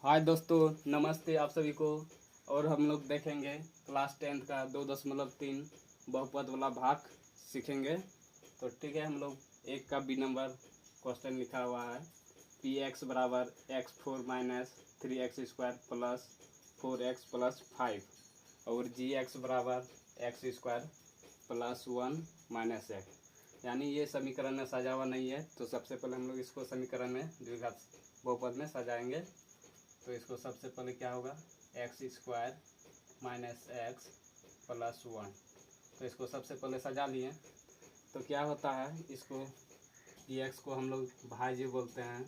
हाय दोस्तों, नमस्ते आप सभी को। और हम लोग देखेंगे क्लास 10th का 2.3 बहुपद वाला भाग सीखेंगे। तो ठीक है, हम लोग एक का बी नंबर क्वेश्चन लिखा हुआ है। पी एक्स बराबर x4 minus 3x² plus 4x plus 5 और जी एक्स बराबर x² प्लस 1 माइनस एक्स। यानी ये समीकरण में सजा हुआ नहीं है, तो सबसे पहले हम लोग इसको समीकरण में द्विघात बहुपद में सजाएंगे। तो इसको सबसे पहले क्या होगा, x² माइनस एक्स प्लस 1। तो इसको सबसे पहले सजा लिए। तो क्या होता है, इसको dx को हम लोग भाज्य बोलते हैं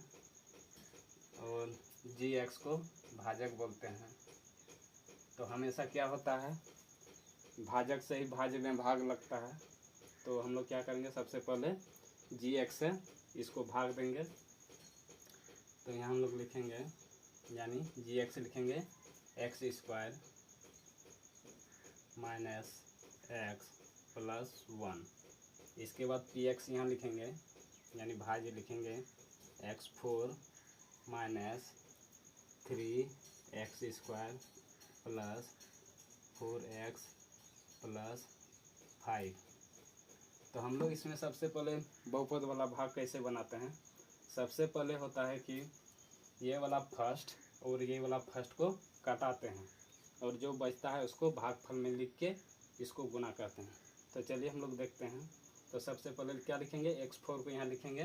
और gx को भाजक बोलते हैं। तो हमेशा क्या होता है, भाजक से ही भाज्य में भाग लगता है। तो हम लोग क्या करेंगे, सबसे पहले gx से इसको भाग देंगे। तो यहाँ हम लोग लिखेंगे, यानी gx लिखेंगे x² माइनस एक्स प्लस 1। इसके बाद px यहाँ लिखेंगे, यानी भाज्य लिखेंगे x4 minus 3x² plus 4x plus 5। तो हम लोग इसमें सबसे पहले बहुपद वाला भाग कैसे बनाते हैं। सबसे पहले होता है कि ये वाला फर्स्ट और ये वाला फर्स्ट को काटाते हैं और जो बचता है उसको भागफल में लिख के इसको गुना करते हैं। तो चलिए हम लोग देखते हैं। तो सबसे पहले क्या लिखेंगे, x4 को यहाँ लिखेंगे।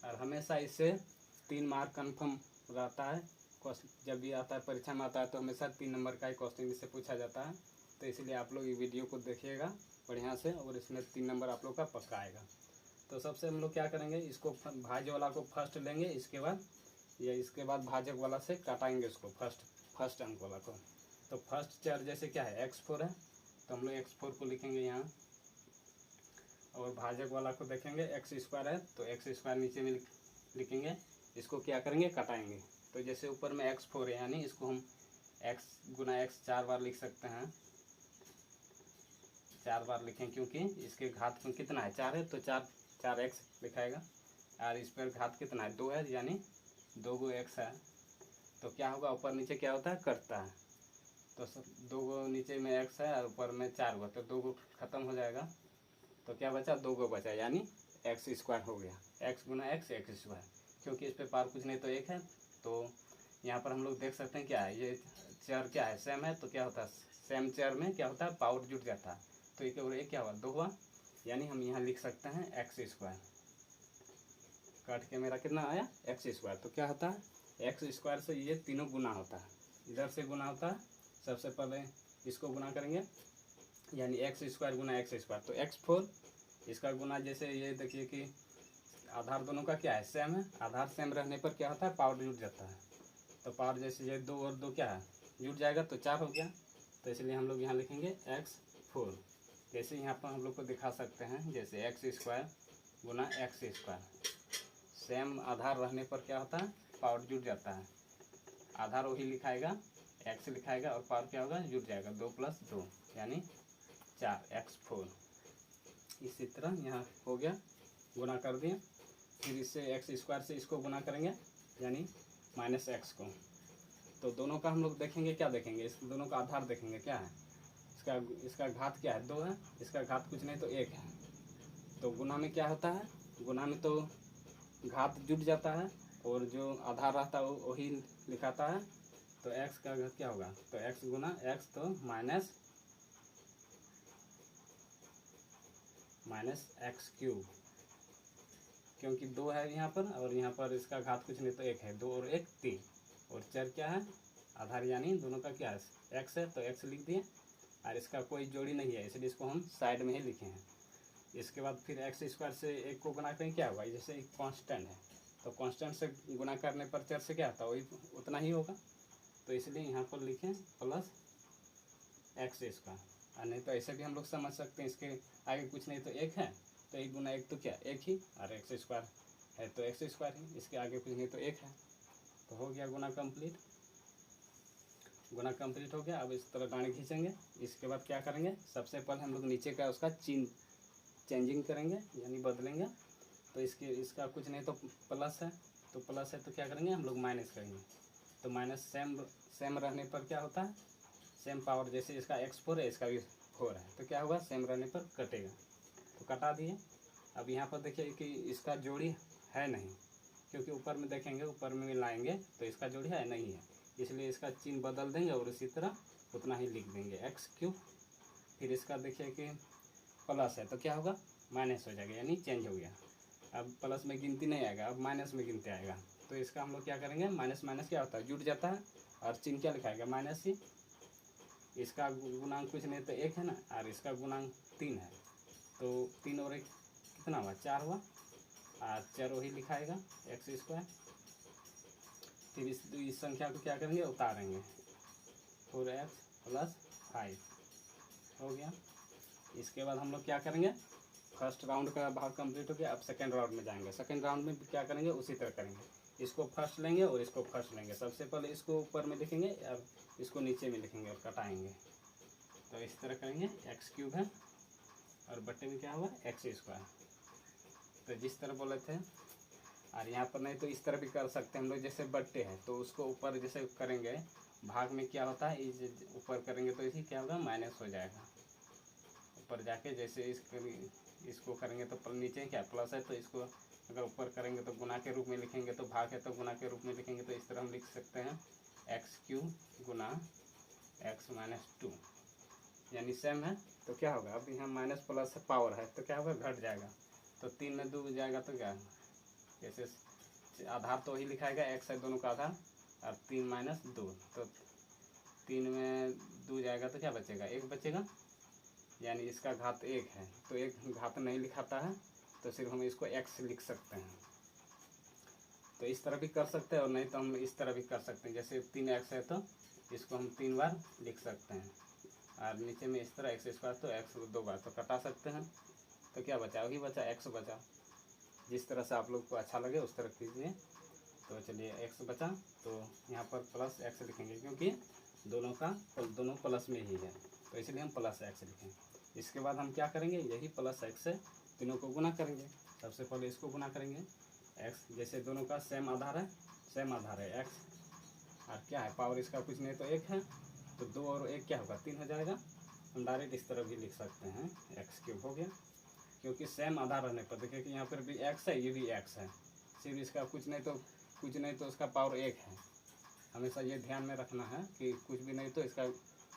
और हमेशा इससे 3 मार्क कन्फर्म रहता है। जब भी आता है, परीक्षा में आता है, तो हमेशा 3 नंबर का ही क्वेश्चन इससे पूछा जाता है। तो इसलिए आप लोग ये वीडियो को देखिएगा बढ़िया से, और इसमें 3 नंबर आप लोग का पक्का आएगा। तो सबसे हम लोग क्या करेंगे, इसको भाज्य वाला को फर्स्ट लेंगे, इसके बाद भाजक वाला से काटाएंगे उसको, फर्स्ट अंक वाला को। तो फर्स्ट चर जैसे क्या है, x4 है, तो हम लोग x4 को लिखेंगे यहाँ। और भाजक वाला को देखेंगे x² है, तो x² नीचे में लिखेंगे। इसको क्या करेंगे, काटाएंगे। तो जैसे ऊपर में x4 है, यानी इसको हम x गुना x 4 बार लिख सकते हैं। 4 बार लिखें, क्योंकि इसके घात में कितना है, 4 है, तो 4x लिखाएगा। और इस पर घात कितना है, 2 है, यानी 2 गो x है। तो क्या होगा, ऊपर नीचे क्या होता है, कटता है। तो 2 गो नीचे में x है और ऊपर में 4 गो, तो 2 गो खत्म हो जाएगा। तो क्या बचा, 2 गो बचा, यानी x² हो गया। x गुना x² क्योंकि इस पे पार कुछ नहीं तो 1 है। तो यहाँ पर हम लोग देख सकते हैं क्या है, ये चर क्या है, सेम है। तो क्या होता है, सेम चर में क्या होता है, पावर जुट जाता है। तो एक और एक क्या हुआ, 2 हुआ, यानी हम यहाँ लिख सकते हैं x²। काट के मेरा कितना आया, x²। तो क्या होता है, x² से ये तीनों गुना होता है, इधर से गुना होता है। सबसे पहले इसको गुना करेंगे, यानी x² गुना x²। तो x4 इसका गुना, जैसे ये देखिए कि आधार दोनों का क्या है, सेम है। आधार सेम रहने पर क्या होता है, पावर जुट जाता है। तो पावर जैसे ये 2 और 2 क्या है, जुट जाएगा, तो 4 हो गया। तो इसलिए हम लोग यहाँ लिखेंगे x4। जैसे यहाँ पर हम लोग को दिखा सकते हैं, जैसे x² गुना x²। सेम आधार रहने पर क्या होता है, पावर जुट जाता है। आधार वही लिखाएगा, x लिखाएगा, और पावर क्या होगा, जुट जाएगा, 2 + 2 यानी 4, x4। इसी तरह यहाँ हो गया, गुना कर दिए। फिर इससे x² से इसको गुना करेंगे, यानी माइनस x को। तो दोनों का हम लोग देखेंगे, क्या देखेंगे, इस दोनों का आधार देखेंगे क्या है। इसका घात क्या है, 2 है, इसका घात कुछ नहीं तो 1 है। तो गुना में क्या होता है, गुना में तो घात जुट जाता है और जो आधार रहता है वो वही लिखाता है। तो x का घात क्या होगा, तो x गुना x, तो माइनस x³, क्योंकि 2 है यहाँ पर, और यहाँ पर इसका घात कुछ नहीं तो 1 है। 2 और 1 3, और चर क्या है, आधार, यानी दोनों का क्या है, x है, तो x लिख दिए। और इसका कोई जोड़ी नहीं है, इसलिए इसको हम साइड में ही लिखे हैं। इसके बाद फिर x² से 1 को गुना करें, क्या होगा, जैसे एक कांस्टेंट है, तो कांस्टेंट से गुना करने पर चर से क्या आता है, वही उतना ही होगा। तो इसलिए यहाँ पर लिखें प्लस x²। और नहीं तो ऐसे भी हम लोग समझ सकते हैं, इसके आगे कुछ नहीं तो 1 है, तो 1 गुना 1 तो क्या, 1 ही, और x² है तो x² ही, इसके आगे कुछ नहीं तो 1 है। तो हो गया गुना कंप्लीट। गुना कंप्लीट हो गया। अब इस तरह डांड खींचेंगे। इसके बाद क्या करेंगे, सबसे पहले हम लोग नीचे का उसका चेंजिंग करेंगे, यानी बदलेंगे। तो इसका कुछ नहीं तो प्लस है, तो क्या करेंगे, हम लोग माइनस करेंगे। तो माइनस सेम रहने पर क्या होता है, सेम पावर, जैसे इसका x4 है इसका भी 4 है, तो क्या होगा, सेम रहने पर कटेगा। तो कटा दिए। अब यहाँ पर देखिए कि इसका जोड़ी है नहीं, क्योंकि ऊपर में देखेंगे, ऊपर में लाएंगे तो इसका जोड़ी है नहीं है, इसलिए इसका चिन्ह बदल देंगे और इसी तरह उतना ही लिख देंगे x3। फिर इसका देखिए कि प्लस है तो क्या होगा, माइनस हो जाएगा, यानी चेंज हो गया। अब प्लस में गिनती नहीं आएगा, अब माइनस में गिनती आएगा। तो इसका हम लोग क्या करेंगे, माइनस माइनस क्या होता है, जुड़ जाता है, और चिन्ह क्या लिखाएगा, माइनस ही। इसका गुणांक कुछ नहीं तो 1 है ना, और इसका गुणांक 3 है, तो 3 और 1 कितना हुआ, 4 हुआ, और 4 वही लिखाएगा x²। फिर इस संख्या को क्या करेंगे, उतारेंगे, 4x + 5 हो गया। इसके बाद हम लोग क्या करेंगे, फर्स्ट राउंड का भाग कंप्लीट हो गया। अब सेकंड राउंड में जाएंगे। सेकंड राउंड में क्या करेंगे, उसी तरह करेंगे, इसको फर्स्ट लेंगे और इसको फर्स्ट लेंगे। सबसे पहले इसको ऊपर में लिखेंगे और इसको नीचे में लिखेंगे और कटाएंगे। तो इस तरह करेंगे, x³ है और बट्टे में क्या हुआ, x²। तो जिस तरह बोले थे, और यहाँ पर नहीं तो इस तरह भी कर सकते हैं हम लोग, जैसे बट्टे है तो उसको ऊपर जैसे करेंगे, भाग में क्या होता है, इस ऊपर करेंगे तो इसी क्या होगा, माइनस हो जाएगा। ऊपर जाके जैसे इसको करेंगे तो नीचे क्या प्लस है, तो इसको अगर ऊपर करेंगे तो गुना के रूप में लिखेंगे, तो भाग है तो गुना के रूप में लिखेंगे। तो इस तरह हम लिख सकते हैं, x³ गुना x-2, यानी सेम है तो क्या होगा, अब यहाँ माइनस प्लस पावर है तो क्या होगा, घट जाएगा। तो 3 में 2 जाएगा तो क्या, जैसे आधार तो वही लिखाएगा, x है दोनों का आधार, और 3 - 2, तो 3 में 2 जाएगा तो क्या बचेगा, 1 बचेगा, यानी इसका घात 1 है। तो 1 घात नहीं लिखाता है, तो सिर्फ हम इसको x लिख सकते हैं। तो इस तरह भी कर सकते हैं, और नहीं तो हम इस तरह भी कर सकते हैं, जैसे 3x है तो इसको हम 3 बार लिख सकते हैं, और नीचे में इस तरह x² तो x 2 बार, तो कटा सकते हैं। तो क्या बचा, वही बचा, x बचा। जिस तरह से आप लोग को अच्छा लगे उस तरह कीजिए। तो चलिए x बचा, तो यहाँ पर प्लस x लिखेंगे, क्योंकि दोनों प्लस में ही है, तो इसलिए हम प्लस x लिखेंगे। इसके बाद हम क्या करेंगे, यही प्लस x से तीनों को गुना करेंगे। सबसे पहले इसको गुना करेंगे, x जैसे दोनों का सेम आधार है x, और क्या है, पावर इसका कुछ नहीं तो 1 है, तो 2 और 1 क्या होगा, 3 हो जाएगा। हम डायरेक्ट इस तरह भी लिख सकते हैं, x³ हो गया, क्योंकि सेम आधार रहने पर देखिए कि यहाँ पर भी x है, ये भी x है, सिर्फ इसका कुछ नहीं तो उसका पावर 1 है। हमेशा ये ध्यान में रखना है कि कुछ भी नहीं तो इसका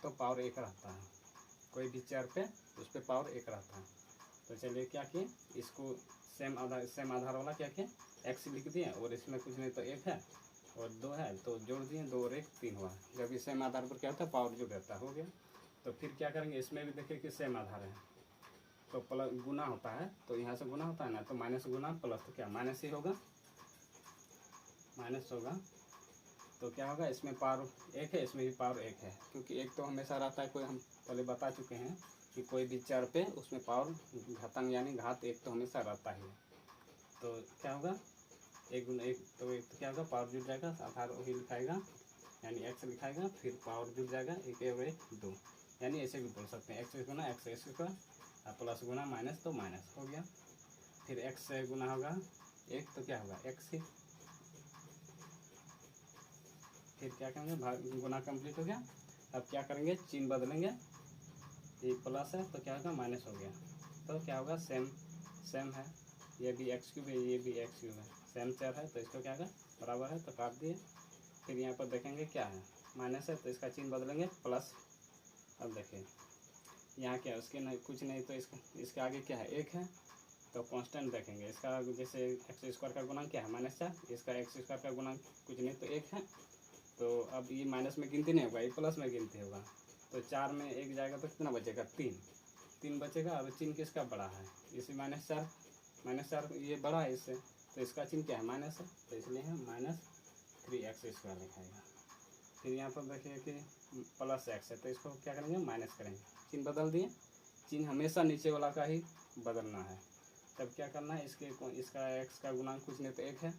तो पावर 1 रहता है, कोई भी चर पे उस पर पावर 1 रहता है। तो चलिए क्या किए, इसको सेम आधार वाला क्या किया, x लिख दिए, और इसमें कुछ नहीं तो 1 है और 2 है, तो जोड़ दिए, 2 और 1 3 हुआ। जब इस सेम आधार पर क्या होता है, पावर जुड़ रहता है, हो गया। तो फिर क्या करेंगे, इसमें भी देखिए कि सेम आधार है, तो प्लस गुना होता है, तो यहाँ से गुना होता है ना, तो माइनस गुना प्लस, तो क्या माइनस ही होगा, माइनस होगा। तो क्या होगा, इसमें पावर 1 है, इसमें भी पावर 1 है, क्योंकि 1 तो हमेशा रहता है, कोई हम पहले बता चुके हैं कि कोई भी चर पे उसमें पावर घातांक यानी घात 1 तो हमेशा रहता ही है। तो क्या होगा, 1 गुना 1, तो 1 तो क्या होगा, पावर जुड़ जाएगा, आधार वही लिखाएगा, यानी x लिखाएगा, फिर पावर जुड़ जाएगा, 1 और 1 2, यानी ऐसे भी बोल सकते हैं, x गुना x² और प्लस गुना माइनस तो माइनस हो गया। फिर x से गुना होगा 1 तो क्या होगा, x ही। फिर क्या करेंगे, भाग गुना कंप्लीट हो गया। अब क्या करेंगे, चिन्ह बदलेंगे, ये प्लस है तो क्या होगा, माइनस हो गया, तो क्या होगा, सेम है, ये भी x³ है, ये भी x³ है, सेम चर है, तो इसको क्या होगा, बराबर है, तो काट दिए। फिर यहाँ पर देखेंगे क्या है, माइनस है, तो इसका चिन्ह बदलेंगे, प्लस। अब देखिए यहाँ क्या है, उसके नहीं कुछ नहीं तो इसके आगे क्या है, 1 है, तो कांस्टेंट देखेंगे। इसका जैसे x² का गुणांक क्या है, -4, इसका x² का गुणांक कुछ नहीं तो 1 है, तो अब ये माइनस में गिनती नहीं होगा, ये प्लस में गिनती होगा। तो 4 में 1 जाएगा तो कितना बचेगा, 3 बचेगा। और चिन्ह किसका बड़ा है, इसी -4 ये बड़ा है इससे, तो इसका चिन्ह क्या है, माइनस है, तो इसलिए हम -3x² लिखाएगा। फिर यहाँ पर देखिए कि प्लस x है, तो इसको क्या करेंगे, माइनस करेंगे, चिन्ह बदल दिए। चिन्ह हमेशा नीचे वाला का ही बदलना है। तब क्या करना है, इसका x का गुणांक कुछ नहीं तो 1 है,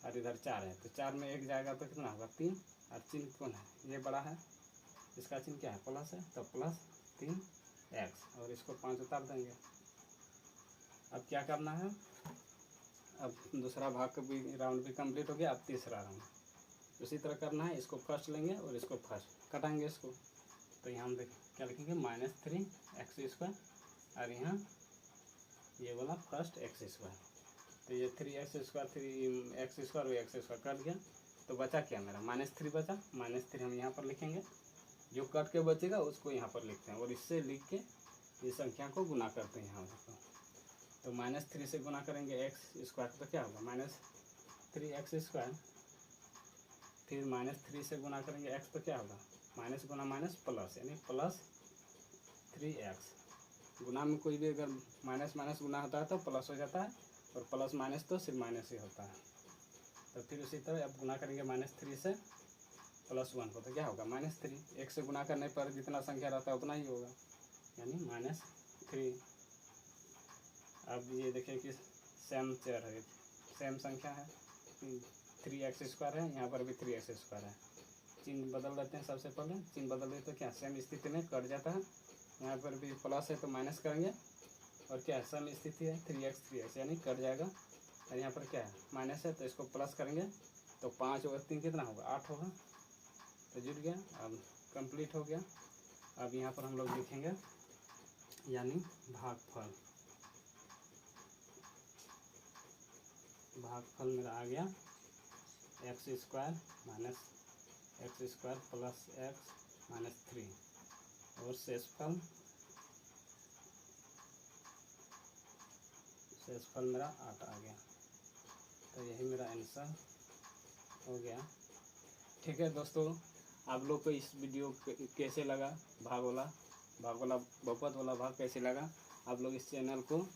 और इधर 4 है, तो 4 में 1 जाएगा तो कितना होगा, 3, और चिन्ह कौन है, ये बड़ा है, इसका चिन्ह क्या है, प्लस है, तो +3x, और इसको 5 उतार देंगे। अब क्या करना है, अब दूसरा भाग का भी राउंड भी कंप्लीट हो गया। अब तीसरा राउंड, उसी तरह करना है, इसको फर्स्ट लेंगे और इसको फर्स्ट कटाएंगे इसको। तो यहाँ हम देख क्या लिखेंगे -3x² और यहाँ ये वाला फर्स्ट x²। तो ये 3x² 3x² और x² कट गया, तो बचा क्या मेरा -3 बचा। -3 हम यहाँ पर लिखेंगे, जो कट के बचेगा उसको यहाँ पर लिखते हैं और इससे लिख के ये संख्या को गुना करते हैं यहाँ पर। तो -3 से गुना करेंगे x² तो क्या होगा -3x², फिर -3 से गुना करेंगे x तो क्या होगा माइनस गुना माइनस प्लस, यानी +3x। गुना में कोई भी अगर माइनस माइनस गुना होता है तो प्लस हो जाता है, और प्लस माइनस तो सिर्फ माइनस ही होता है। तो फिर उसी तरह अब गुना करेंगे -3 से +1 को, तो क्या होगा -3। एक से गुना करने पर जितना संख्या रहता है उतना ही होगा, यानी -3। अब ये देखिए कि सेम चर है, सेम संख्या है, 3x² है, यहाँ पर भी 3x² है। चिन्ह बदल देते हैं, सबसे पहले चिन्ह बदल देते तो क्या सेम स्थिति में कट जाता है। यहाँ पर भी प्लस है तो माइनस करेंगे, और क्या सेम स्थिति है 3x यानी कट जाएगा, और यहाँ पर क्या है माइनस है तो इसको प्लस करेंगे, तो 5 और 3 कितना होगा 8 होगा, तो जुड़ गया। अब कंप्लीट हो गया। अब यहाँ पर हम लोग लिखेंगे यानी भागफल। भागफल मेरा आ गया x² - x² + x - 3, और शेषफल मेरा 8 आ गया। तो यही मेरा आंसर हो गया। ठीक है दोस्तों, आप लोग को इस वीडियो कैसे लगा, भाग वाला बहुपद वाला भाग कैसे लगा, आप लोग इस चैनल को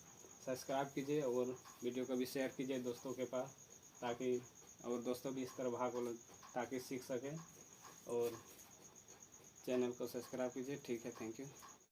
सब्सक्राइब कीजिए और वीडियो को भी शेयर कीजिए दोस्तों के पास, ताकि और दोस्तों भी इस तरह भाग वाला ताकि सीख सकें, और चैनल को सब्सक्राइब कीजिए। ठीक है, थैंक यू।